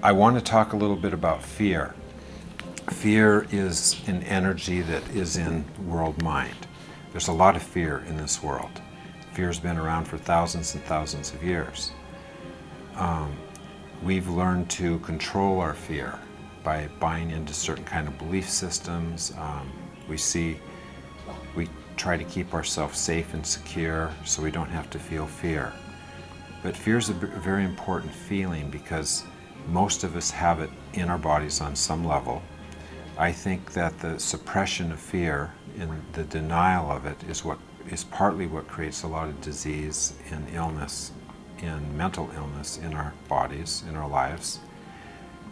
I want to talk a little bit about fear. Fear is an energy that is in world mind. There's a lot of fear in this world. Fear's been around for thousands and thousands of years. We've learned to control our fear by buying into certain kind of belief systems. We try to keep ourselves safe and secure so we don't have to feel fear. But fear is a very important feeling because most of us have it in our bodies on some level. I think that the suppression of fear and the denial of it is partly what creates a lot of disease and illness and mental illness in our bodies, in our lives.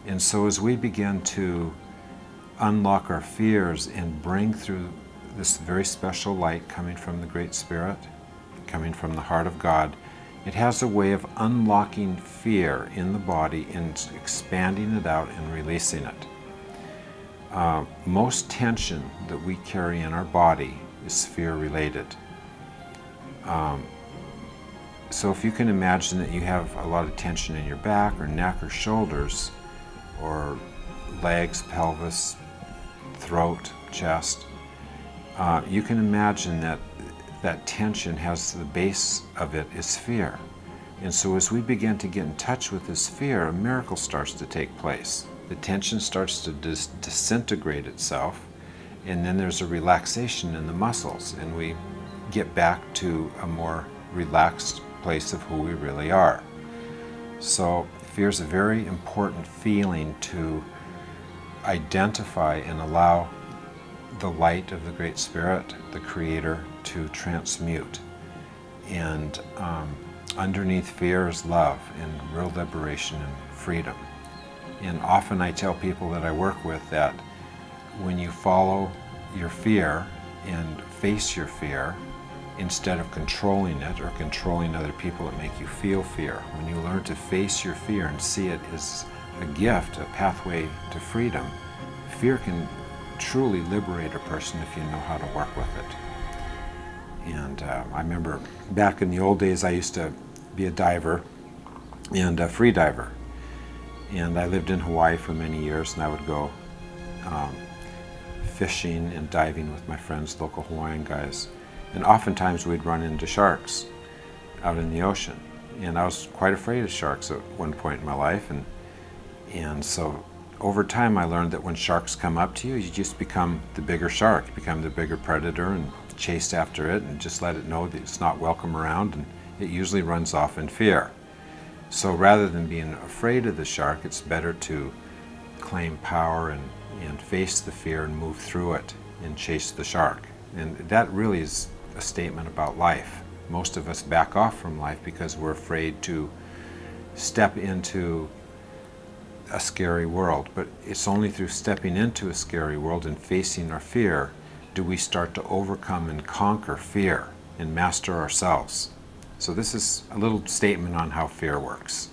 And so as we begin to unlock our fears and bring through this very special light coming from the Great Spirit, coming from the heart of God, it has a way of unlocking fear in the body and expanding it out and releasing it. Most tension that we carry in our body is fear-related. So if you can imagine that you have a lot of tension in your back or neck or shoulders or legs, pelvis, throat, chest, you can imagine that that tension has the base of it is fear. And so as we begin to get in touch with this fear, a miracle starts to take place. The tension starts to disintegrate itself, and then there's a relaxation in the muscles, and we get back to a more relaxed place of who we really are. So fear is a very important feeling to identify and allow the light of the Great Spirit, the Creator, to transmute. And underneath fear is love and real liberation and freedom. And often I tell people that I work with that when you follow your fear and face your fear, instead of controlling it or controlling other people that make you feel fear, when you learn to face your fear and see it as a gift, a pathway to freedom, fear can truly liberate a person if you know how to work with it. And I remember back in the old days I used to be a diver and a free diver. And I lived in Hawaii for many years, and I would go fishing and diving with my friends, local Hawaiian guys. And oftentimes we'd run into sharks out in the ocean. And I was quite afraid of sharks at one point in my life. And so over time I learned that when sharks come up to you, you just become the bigger shark, become the bigger predator and chase after it and just let it know that it's not welcome around, and it usually runs off in fear. So rather than being afraid of the shark, it's better to claim power and face the fear and move through it and chase the shark. And that really is a statement about life. Most of us back off from life because we're afraid to step into a scary world. But it's only through stepping into a scary world and facing our fear do we start to overcome and conquer fear and master ourselves. So this is a little statement on how fear works.